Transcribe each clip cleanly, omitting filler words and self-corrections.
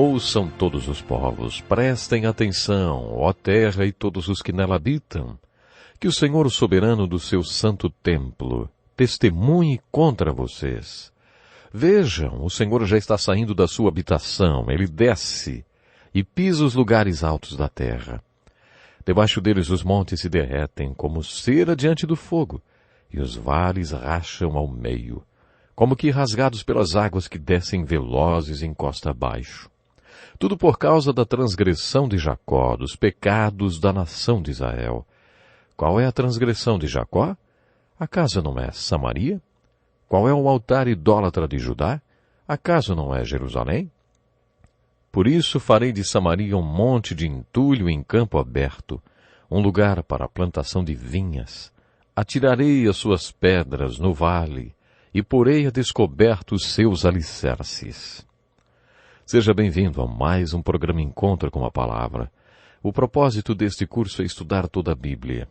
Ouçam todos os povos, prestem atenção, ó terra e todos os que nela habitam, que o Senhor soberano do seu santo templo testemunhe contra vocês. Vejam, o Senhor já está saindo da sua habitação, ele desce e pisa os lugares altos da terra. Debaixo deles os montes se derretem como cera diante do fogo, e os vales racham ao meio, como que rasgados pelas águas que descem velozes em costa abaixo. Tudo por causa da transgressão de Jacó, dos pecados da nação de Israel. Qual é a transgressão de Jacó? Acaso não é Samaria? Qual é o altar idólatra de Judá? Acaso não é Jerusalém? Por isso farei de Samaria um monte de entulho em campo aberto, um lugar para a plantação de vinhas. Atirarei as suas pedras no vale e porei a descoberto os seus alicerces. Seja bem-vindo a mais um programa Encontro com a Palavra. O propósito deste curso é estudar toda a Bíblia.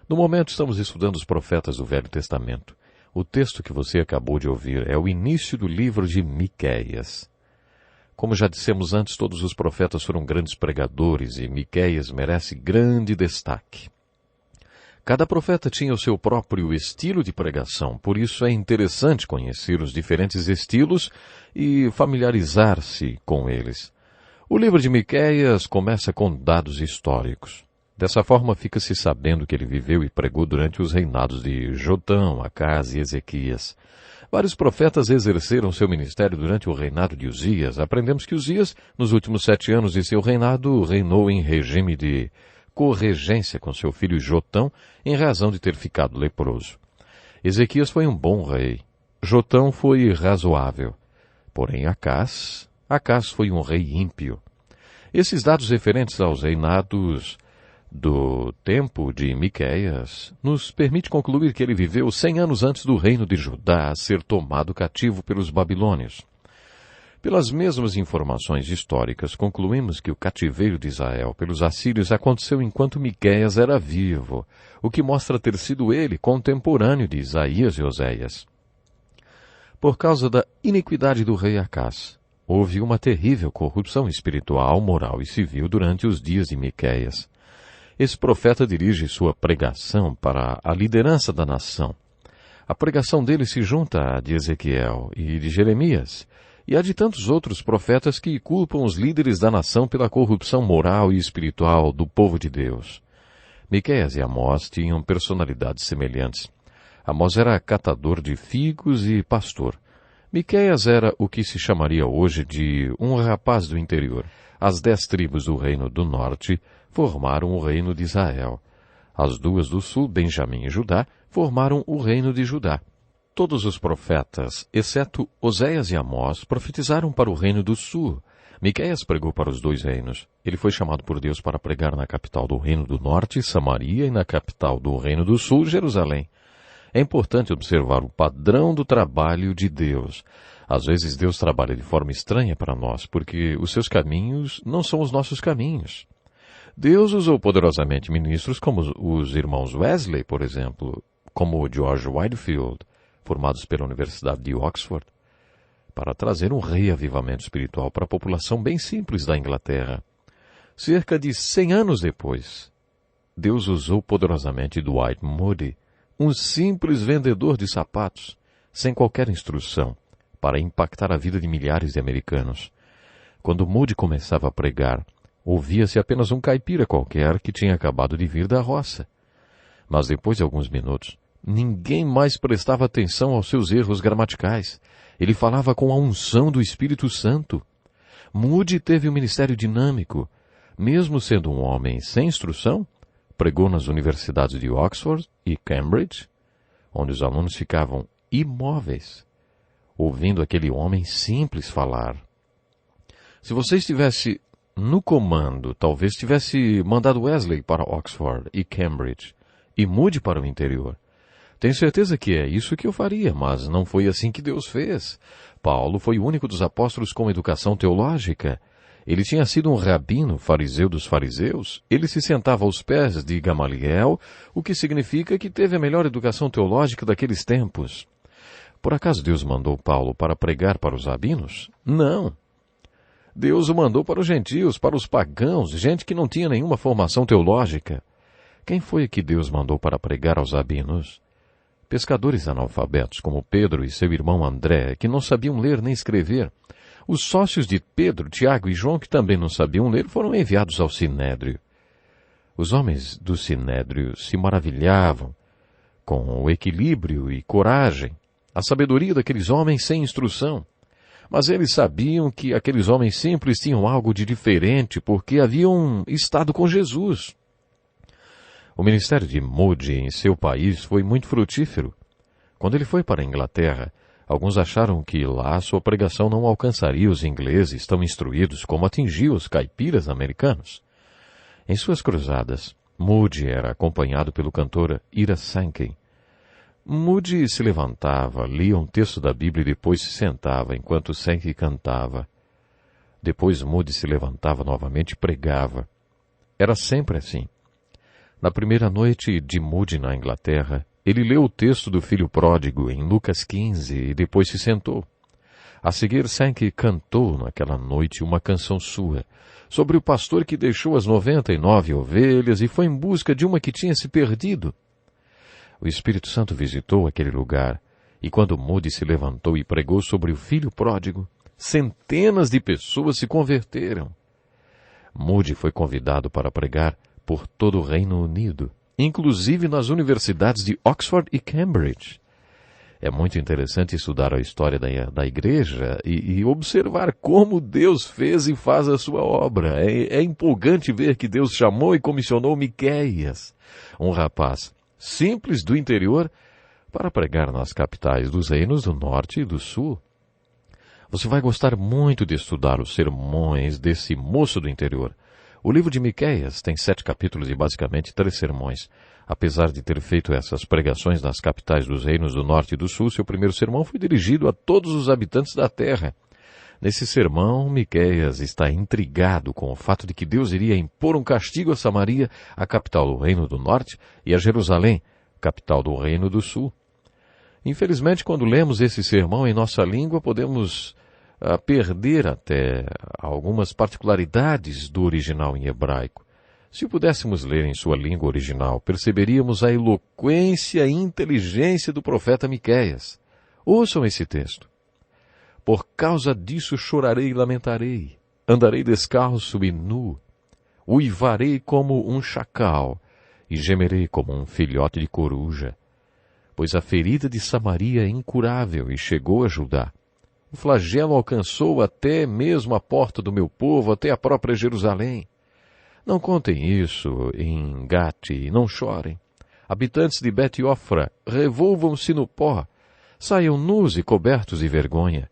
No momento estamos estudando os profetas do Velho Testamento. O texto que você acabou de ouvir é o início do livro de Miqueias. Como já dissemos antes, todos os profetas foram grandes pregadores e Miqueias merece grande destaque. Cada profeta tinha o seu próprio estilo de pregação, por isso é interessante conhecer os diferentes estilos e familiarizar-se com eles. O livro de Miqueias começa com dados históricos. Dessa forma, fica-se sabendo que ele viveu e pregou durante os reinados de Jotão, Acás e Ezequias. Vários profetas exerceram seu ministério durante o reinado de Uzias. Aprendemos que Uzias, nos últimos 7 anos de seu reinado, reinou em regime de corregência com seu filho Jotão, em razão de ter ficado leproso. Ezequias foi um bom rei. Jotão foi razoável. Porém, Acás foi um rei ímpio. Esses dados referentes aos reinados do tempo de Miqueias nos permite concluir que ele viveu 100 anos antes do reino de Judá ser tomado cativo pelos babilônios. Pelas mesmas informações históricas, concluímos que o cativeiro de Israel pelos assírios aconteceu enquanto Miqueias era vivo, o que mostra ter sido ele contemporâneo de Isaías e Oséias. Por causa da iniquidade do rei Acás, houve uma terrível corrupção espiritual, moral e civil durante os dias de Miqueias. Esse profeta dirige sua pregação para a liderança da nação. A pregação dele se junta à de Ezequiel e de Jeremias, e há de tantos outros profetas que culpam os líderes da nação pela corrupção moral e espiritual do povo de Deus. Miqueias e Amós tinham personalidades semelhantes. Amós era catador de figos e pastor. Miqueias era o que se chamaria hoje de um rapaz do interior. As 10 tribos do reino do norte formaram o reino de Israel. As 2 do sul, Benjamim e Judá, formaram o reino de Judá. Todos os profetas, exceto Oséias e Amós, profetizaram para o reino do sul. Miqueias pregou para os 2 reinos. Ele foi chamado por Deus para pregar na capital do reino do norte, Samaria, e na capital do reino do sul, Jerusalém. É importante observar o padrão do trabalho de Deus. Às vezes Deus trabalha de forma estranha para nós, porque os seus caminhos não são os nossos caminhos. Deus usou poderosamente ministros como os irmãos Wesley, por exemplo, como George Whitefield, formados pela Universidade de Oxford, para trazer um reavivamento espiritual para a população bem simples da Inglaterra. Cerca de 100 anos depois, Deus usou poderosamente Dwight Moody, um simples vendedor de sapatos, sem qualquer instrução, para impactar a vida de milhares de americanos. Quando Moody começava a pregar, ouvia-se apenas um caipira qualquer que tinha acabado de vir da roça. Mas depois de alguns minutos, ninguém mais prestava atenção aos seus erros gramaticais. Ele falava com a unção do Espírito Santo. Moody teve um ministério dinâmico. Mesmo sendo um homem sem instrução, pregou nas universidades de Oxford e Cambridge, onde os alunos ficavam imóveis, ouvindo aquele homem simples falar. Se você estivesse no comando, talvez tivesse mandado Wesley para Oxford e Cambridge e Moody para o interior. Tenho certeza que é isso que eu faria, mas não foi assim que Deus fez. Paulo foi o único dos apóstolos com educação teológica. Ele tinha sido um rabino, fariseu dos fariseus. Ele se sentava aos pés de Gamaliel, o que significa que teve a melhor educação teológica daqueles tempos. Por acaso Deus mandou Paulo para pregar para os rabinos? Não. Deus o mandou para os gentios, para os pagãos, gente que não tinha nenhuma formação teológica. Quem foi que Deus mandou para pregar aos rabinos? Pescadores analfabetos como Pedro e seu irmão André, que não sabiam ler nem escrever. Os sócios de Pedro, Tiago e João, que também não sabiam ler, foram enviados ao Sinédrio. Os homens do Sinédrio se maravilhavam com o equilíbrio e coragem, a sabedoria daqueles homens sem instrução. Mas eles sabiam que aqueles homens simples tinham algo de diferente porque haviam estado com Jesus. O ministério de Moody em seu país foi muito frutífero. Quando ele foi para a Inglaterra, alguns acharam que lá sua pregação não alcançaria os ingleses tão instruídos como atingiu os caipiras americanos. Em suas cruzadas, Moody era acompanhado pelo cantor Ira Sankey. Moody se levantava, lia um texto da Bíblia e depois se sentava enquanto Sankey cantava. Depois Moody se levantava novamente e pregava. Era sempre assim. Na primeira noite de Moody na Inglaterra, ele leu o texto do filho pródigo em Lucas 15 e depois se sentou. A seguir, Sankey cantou naquela noite uma canção sua, sobre o pastor que deixou as 99 ovelhas e foi em busca de uma que tinha se perdido. O Espírito Santo visitou aquele lugar, e quando Moody se levantou e pregou sobre o filho pródigo, centenas de pessoas se converteram. Moody foi convidado para pregar por todo o Reino Unido, inclusive nas universidades de Oxford e Cambridge. É muito interessante estudar a história da igreja e observar como Deus fez e faz a sua obra. É empolgante ver que Deus chamou e comissionou Miqueias, um rapaz simples do interior, para pregar nas capitais dos reinos do norte e do sul. Você vai gostar muito de estudar os sermões desse moço do interior. O livro de Miqueias tem 7 capítulos e basicamente 3 sermões. Apesar de ter feito essas pregações nas capitais dos reinos do norte e do sul, seu primeiro sermão foi dirigido a todos os habitantes da terra. Nesse sermão, Miqueias está intrigado com o fato de que Deus iria impor um castigo a Samaria, a capital do reino do norte, e a Jerusalém, capital do reino do sul. Infelizmente, quando lemos esse sermão em nossa língua, podemos perder até algumas particularidades do original em hebraico. Se o pudéssemos ler em sua língua original, perceberíamos a eloquência e inteligência do profeta Miqueias. Ouçam esse texto. Por causa disso chorarei e lamentarei, andarei descalço e nu, uivarei como um chacal e gemerei como um filhote de coruja. Pois a ferida de Samaria é incurável e chegou a Judá. O flagelo alcançou até mesmo a porta do meu povo, até a própria Jerusalém. Não contem isso em Gate e não chorem. Habitantes de Bet-Ofra, revolvam-se no pó, saiam nus e cobertos de vergonha.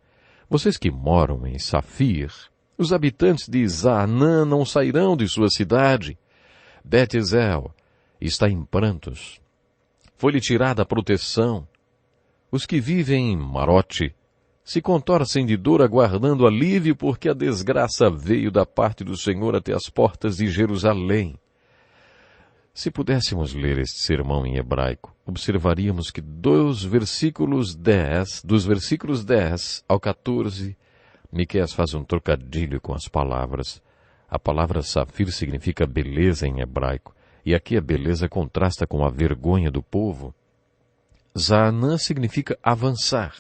Vocês que moram em Safir, os habitantes de Zaanã não sairão de sua cidade. Bet-Ezel está em prantos. Foi-lhe tirada a proteção. Os que vivem em Marote se contorcem de dor aguardando alívio porque a desgraça veio da parte do Senhor até as portas de Jerusalém. Se pudéssemos ler este sermão em hebraico, observaríamos que dos versículos 10 ao 14, Miqueias faz um trocadilho com as palavras. A palavra safir significa beleza em hebraico, e aqui a beleza contrasta com a vergonha do povo. Zaanã significa avançar,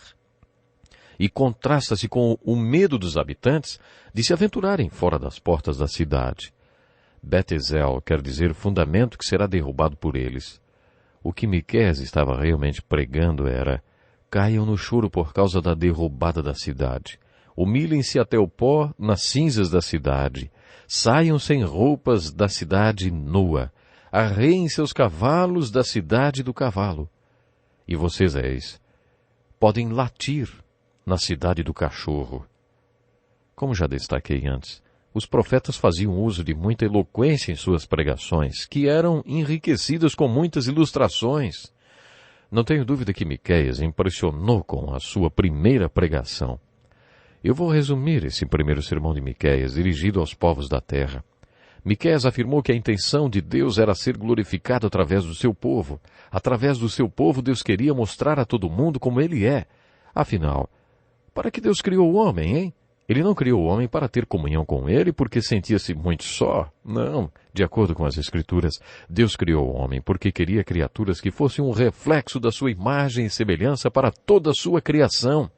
e contrasta-se com o medo dos habitantes de se aventurarem fora das portas da cidade. Bet-Ezel quer dizer fundamento que será derrubado por eles. O que Miqueias estava realmente pregando era: caiam no choro por causa da derrubada da cidade. Humilhem-se até o pó nas cinzas da cidade. Saiam sem roupas da cidade nua. Arreiem seus cavalos da cidade do cavalo. E vocês podem latir na cidade do cachorro. Como já destaquei antes, os profetas faziam uso de muita eloquência em suas pregações, que eram enriquecidas com muitas ilustrações. Não tenho dúvida que Miqueias impressionou com a sua primeira pregação. Eu vou resumir esse primeiro sermão de Miqueias, dirigido aos povos da terra. Miqueias afirmou que a intenção de Deus era ser glorificado através do seu povo. Através do seu povo, Deus queria mostrar a todo mundo como ele é. Afinal, para que Deus criou o homem, hein? Ele não criou o homem para ter comunhão com ele porque sentia-se muito só. Não. De acordo com as Escrituras, Deus criou o homem porque queria criaturas que fossem um reflexo da sua imagem e semelhança para toda a sua criação.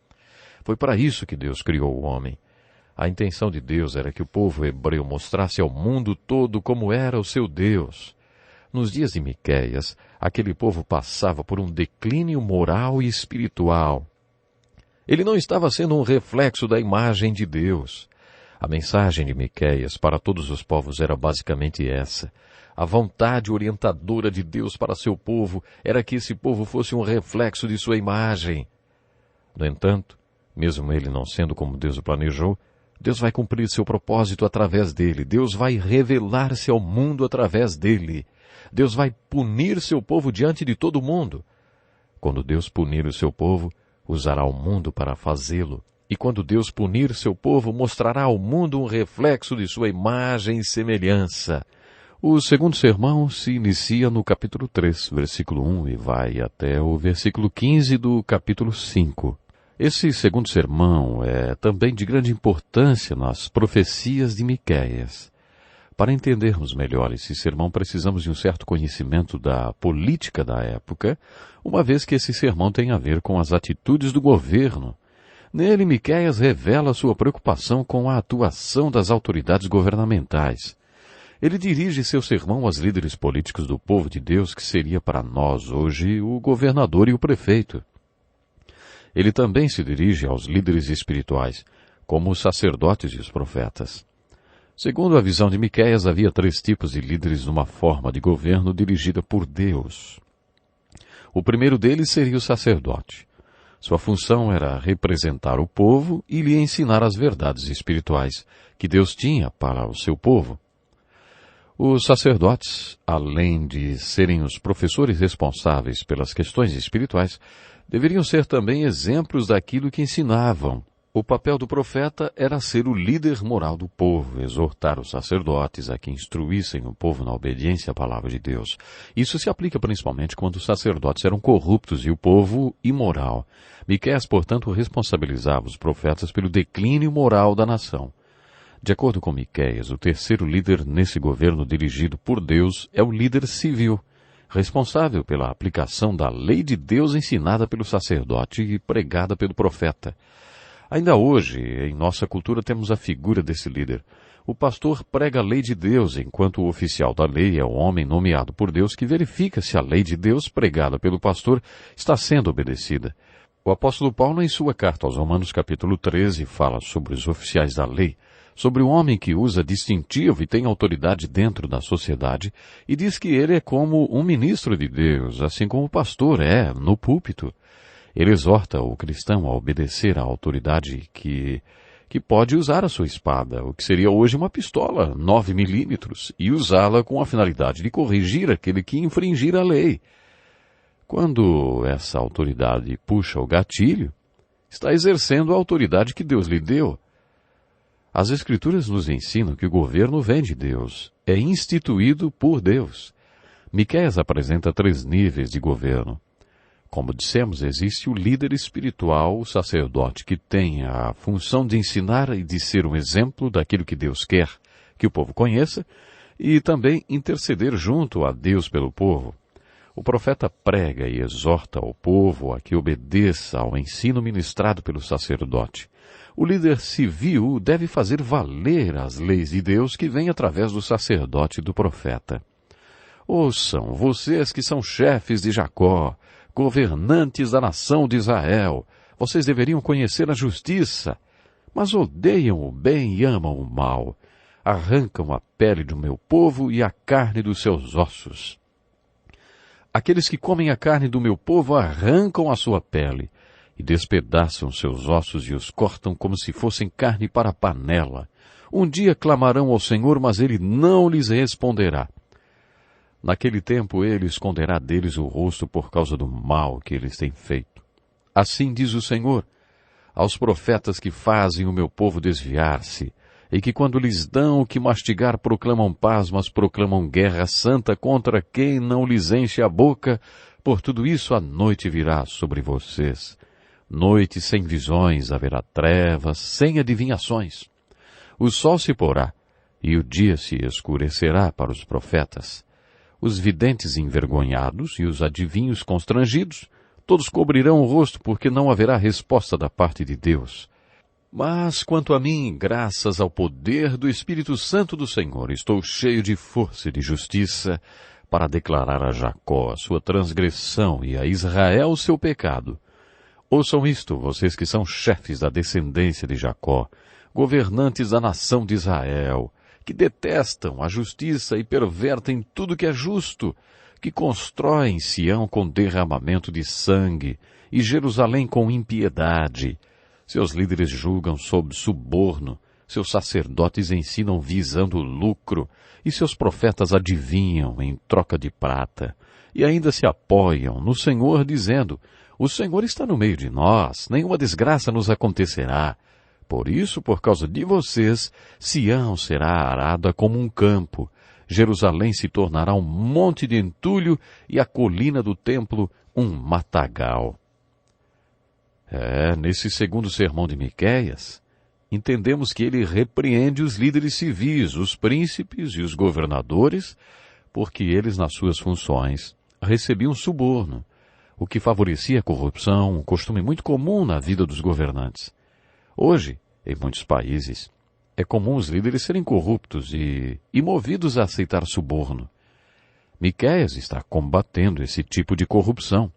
Foi para isso que Deus criou o homem. A intenção de Deus era que o povo hebreu mostrasse ao mundo todo como era o seu Deus. Nos dias de Miqueias, aquele povo passava por um declínio moral e espiritual. Ele não estava sendo um reflexo da imagem de Deus. A mensagem de Miqueias para todos os povos era basicamente essa. A vontade orientadora de Deus para seu povo era que esse povo fosse um reflexo de sua imagem. No entanto, mesmo ele não sendo como Deus o planejou, Deus vai cumprir seu propósito através dele. Deus vai revelar-se ao mundo através dele. Deus vai punir seu povo diante de todo mundo. Quando Deus punir o seu povo, usará o mundo para fazê-lo. E quando Deus punir seu povo, mostrará ao mundo um reflexo de sua imagem e semelhança. O segundo sermão se inicia no capítulo 3, versículo 1, e vai até o versículo 15 do capítulo 5. Esse segundo sermão é também de grande importância nas profecias de Miqueias. Para entendermos melhor esse sermão, precisamos de um certo conhecimento da política da época, uma vez que esse sermão tem a ver com as atitudes do governo. Nele, Miqueias revela sua preocupação com a atuação das autoridades governamentais. Ele dirige seu sermão aos líderes políticos do povo de Deus, que seria para nós hoje o governador e o prefeito. Ele também se dirige aos líderes espirituais, como os sacerdotes e os profetas. Segundo a visão de Miqueias, havia 3 tipos de líderes numa forma de governo dirigida por Deus. O primeiro deles seria o sacerdote. Sua função era representar o povo e lhe ensinar as verdades espirituais que Deus tinha para o seu povo. Os sacerdotes, além de serem os professores responsáveis pelas questões espirituais, deveriam ser também exemplos daquilo que ensinavam. O papel do profeta era ser o líder moral do povo, exortar os sacerdotes a que instruíssem o povo na obediência à palavra de Deus. Isso se aplica principalmente quando os sacerdotes eram corruptos e o povo imoral. Miqueias, portanto, responsabilizava os profetas pelo declínio moral da nação. De acordo com Miqueias, o terceiro líder nesse governo dirigido por Deus é o líder civil, responsável pela aplicação da lei de Deus ensinada pelo sacerdote e pregada pelo profeta. Ainda hoje, em nossa cultura, temos a figura desse líder. O pastor prega a lei de Deus, enquanto o oficial da lei é o homem nomeado por Deus que verifica se a lei de Deus pregada pelo pastor está sendo obedecida. O apóstolo Paulo, em sua carta aos Romanos, capítulo 13, fala sobre os oficiais da lei, sobre o homem que usa distintivo e tem autoridade dentro da sociedade, e diz que ele é como um ministro de Deus, assim como o pastor é no púlpito. Ele exorta o cristão a obedecer à autoridade que pode usar a sua espada, o que seria hoje uma pistola 9 milímetros, e usá-la com a finalidade de corrigir aquele que infringir a lei. Quando essa autoridade puxa o gatilho, está exercendo a autoridade que Deus lhe deu. As Escrituras nos ensinam que o governo vem de Deus, é instituído por Deus. Miqueias apresenta 3 níveis de governo. Como dissemos, existe o líder espiritual, o sacerdote, que tem a função de ensinar e de ser um exemplo daquilo que Deus quer que o povo conheça, e também interceder junto a Deus pelo povo. O profeta prega e exorta o povo a que obedeça ao ensino ministrado pelo sacerdote. O líder civil deve fazer valer as leis de Deus que vêm através do sacerdote e do profeta. Ouçam, vocês que são chefes de Jacó, governantes da nação de Israel, vocês deveriam conhecer a justiça, mas odeiam o bem e amam o mal. Arrancam a pele do meu povo e a carne dos seus ossos. Aqueles que comem a carne do meu povo arrancam a sua pele e despedaçam seus ossos e os cortam como se fossem carne para a panela. Um dia clamarão ao Senhor, mas Ele não lhes responderá. Naquele tempo ele esconderá deles o rosto por causa do mal que eles têm feito. Assim diz o Senhor, aos profetas que fazem o meu povo desviar-se, e que quando lhes dão o que mastigar proclamam paz, mas proclamam guerra santa contra quem não lhes enche a boca, por tudo isso a noite virá sobre vocês. Noite sem visões, haverá trevas, sem adivinhações. O sol se porá, e o dia se escurecerá para os profetas. Os videntes envergonhados e os adivinhos constrangidos, todos cobrirão o rosto, porque não haverá resposta da parte de Deus. Mas, quanto a mim, graças ao poder do Espírito Santo do Senhor, estou cheio de força e de justiça para declarar a Jacó a sua transgressão e a Israel o seu pecado. Ouçam isto, vocês que são chefes da descendência de Jacó, governantes da nação de Israel, que detestam a justiça e pervertem tudo que é justo, que constroem Sião com derramamento de sangue e Jerusalém com impiedade. Seus líderes julgam sob suborno, seus sacerdotes ensinam visando lucro, e seus profetas adivinham em troca de prata. E ainda se apoiam no Senhor, dizendo: o Senhor está no meio de nós, nenhuma desgraça nos acontecerá. Por isso, por causa de vocês, Sião será arada como um campo, Jerusalém se tornará um monte de entulho e a colina do templo um matagal. Nesse segundo sermão de Miqueias, entendemos que ele repreende os líderes civis, os príncipes e os governadores, porque eles, nas suas funções, recebiam suborno, o que favorecia a corrupção, um costume muito comum na vida dos governantes. Hoje, em muitos países, é comum os líderes serem corruptos e movidos a aceitar suborno. Miqueias está combatendo esse tipo de corrupção.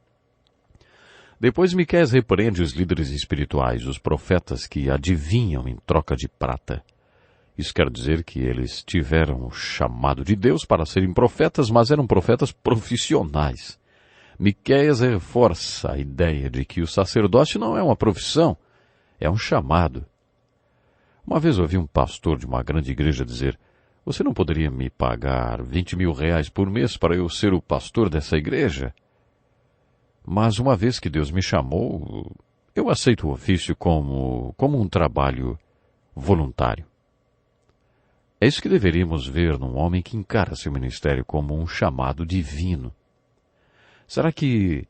Depois Miqueias repreende os líderes espirituais, os profetas que adivinham em troca de prata. Isso quer dizer que eles tiveram o chamado de Deus para serem profetas, mas eram profetas profissionais. Miqueias reforça a ideia de que o sacerdócio não é uma profissão, é um chamado. Uma vez ouvi um pastor de uma grande igreja dizer: você não poderia me pagar 20 mil reais por mês para eu ser o pastor dessa igreja? Mas uma vez que Deus me chamou, eu aceito o ofício como um trabalho voluntário. É isso que deveríamos ver num homem que encara seu ministério como um chamado divino. Será que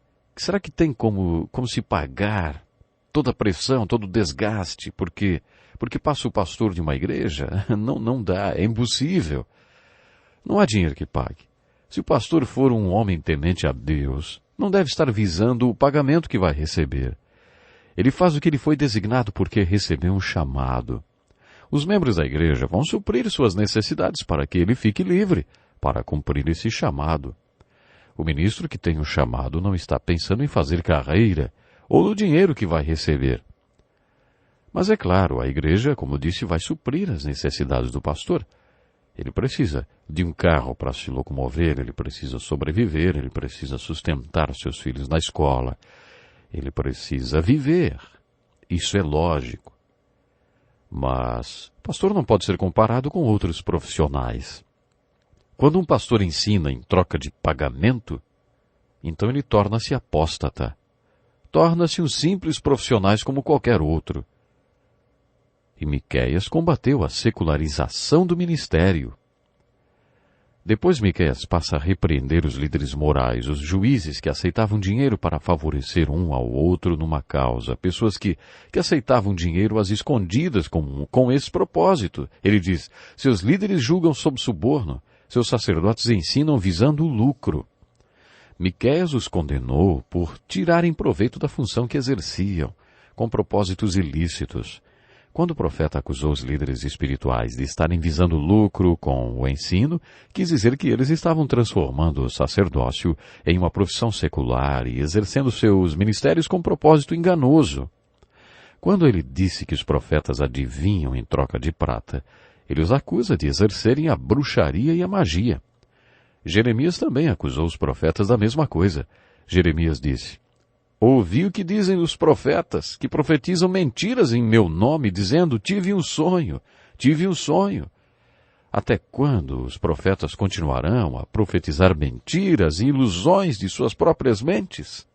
tem como se pagar toda a pressão, todo o desgaste, porque passa o pastor de uma igreja? Não dá, é impossível. Não há dinheiro que pague. Se o pastor for um homem temente a Deus, não deve estar visando o pagamento que vai receber. Ele faz o que ele foi designado porque recebeu um chamado. Os membros da igreja vão suprir suas necessidades para que ele fique livre para cumprir esse chamado. O ministro que tem o chamado não está pensando em fazer carreira ou no dinheiro que vai receber. Mas é claro, a igreja, como disse, vai suprir as necessidades do pastor. Ele precisa de um carro para se locomover, ele precisa sobreviver, ele precisa sustentar seus filhos na escola, ele precisa viver. Isso é lógico. Mas o pastor não pode ser comparado com outros profissionais. Quando um pastor ensina em troca de pagamento, então ele torna-se apóstata. Torna-se um simples profissional como qualquer outro. E Miqueias combateu a secularização do ministério. Depois Miqueias passa a repreender os líderes morais, os juízes que aceitavam dinheiro para favorecer um ao outro numa causa, pessoas que aceitavam dinheiro às escondidas com esse propósito. Ele diz: seus líderes julgam sob suborno, seus sacerdotes ensinam visando o lucro. Miqueias os condenou por tirarem proveito da função que exerciam, com propósitos ilícitos. Quando o profeta acusou os líderes espirituais de estarem visando lucro com o ensino, quis dizer que eles estavam transformando o sacerdócio em uma profissão secular e exercendo seus ministérios com propósito enganoso. Quando ele disse que os profetas adivinham em troca de prata, ele os acusa de exercerem a bruxaria e a magia. Jeremias também acusou os profetas da mesma coisa. Jeremias disse: ouvi o que dizem os profetas, que profetizam mentiras em meu nome, dizendo: tive um sonho. Até quando os profetas continuarão a profetizar mentiras e ilusões de suas próprias mentes?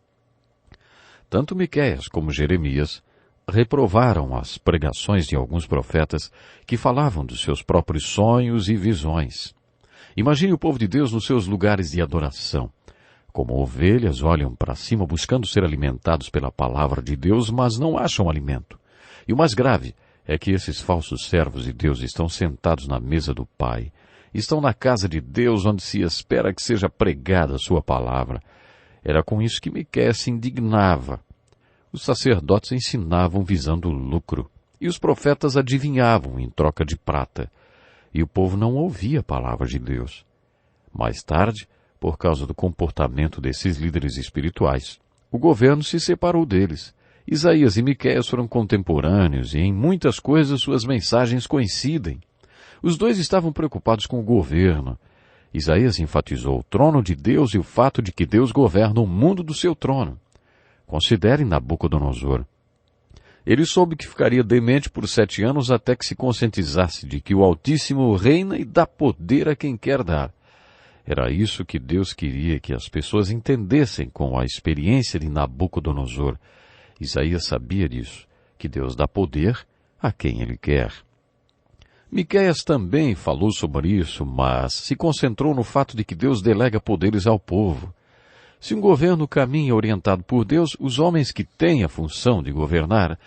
Tanto Miqueias como Jeremias reprovaram as pregações de alguns profetas que falavam dos seus próprios sonhos e visões. Imagine o povo de Deus nos seus lugares de adoração. Como ovelhas, olham para cima buscando ser alimentados pela palavra de Deus, mas não acham alimento. E o mais grave é que esses falsos servos de Deus estão sentados na mesa do Pai, estão na casa de Deus onde se espera que seja pregada a sua palavra. Era com isso que Miqueias se indignava. Os sacerdotes ensinavam visando o lucro, e os profetas adivinhavam em troca de prata, e o povo não ouvia a palavra de Deus. Mais tarde, por causa do comportamento desses líderes espirituais, o governo se separou deles. Isaías e Miqueias foram contemporâneos e em muitas coisas suas mensagens coincidem. Os dois estavam preocupados com o governo. Isaías enfatizou o trono de Deus e o fato de que Deus governa o mundo do seu trono. Considere Nabucodonosor. Ele soube que ficaria demente por 7 anos até que se conscientizasse de que o Altíssimo reina e dá poder a quem quer dar. Era isso que Deus queria que as pessoas entendessem com a experiência de Nabucodonosor. Isaías sabia disso, que Deus dá poder a quem Ele quer. Miqueias também falou sobre isso, mas se concentrou no fato de que Deus delega poderes ao povo. Se um governo caminha orientado por Deus, os homens que têm a função de governar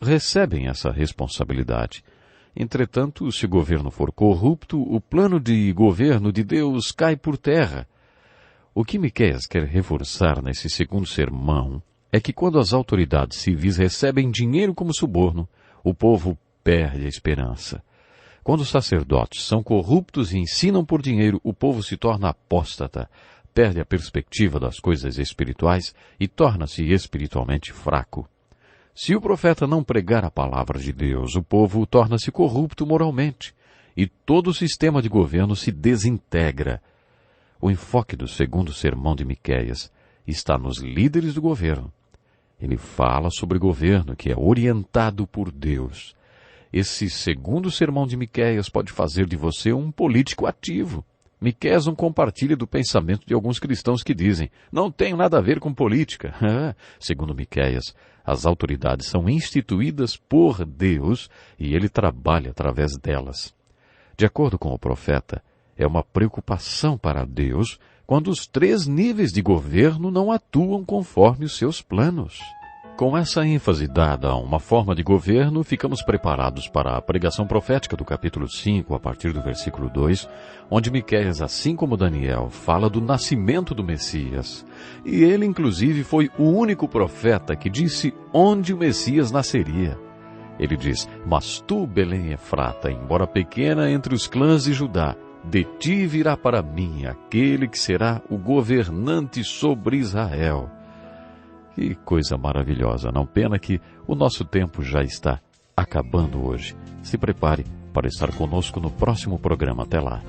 recebem essa responsabilidade. Entretanto, se o governo for corrupto, o plano de governo de Deus cai por terra. O que Miqueias quer reforçar nesse segundo sermão é que quando as autoridades civis recebem dinheiro como suborno, o povo perde a esperança. Quando os sacerdotes são corruptos e ensinam por dinheiro, o povo se torna apóstata, perde a perspectiva das coisas espirituais e torna-se espiritualmente fraco. Se o profeta não pregar a palavra de Deus, o povo torna-se corrupto moralmente e todo o sistema de governo se desintegra. O enfoque do segundo sermão de Miqueias está nos líderes do governo. Ele fala sobre governo que é orientado por Deus. Esse segundo sermão de Miqueias pode fazer de você um político ativo. Miqueias não compartilha do pensamento de alguns cristãos que dizem, não tenho nada a ver com política. Segundo Miqueias, as autoridades são instituídas por Deus e ele trabalha através delas. De acordo com o profeta, é uma preocupação para Deus quando os 3 níveis de governo não atuam conforme os seus planos. Com essa ênfase dada a uma forma de governo, ficamos preparados para a pregação profética do capítulo 5, a partir do versículo 2, onde Miqueias, assim como Daniel, fala do nascimento do Messias. E ele, inclusive, foi o único profeta que disse onde o Messias nasceria. Ele diz, mas tu, Belém Efrata, embora pequena entre os clãs de Judá, de ti virá para mim aquele que será o governante sobre Israel. Que coisa maravilhosa, não? Pena que o nosso tempo já está acabando hoje. Se prepare para estar conosco no próximo programa. Até lá.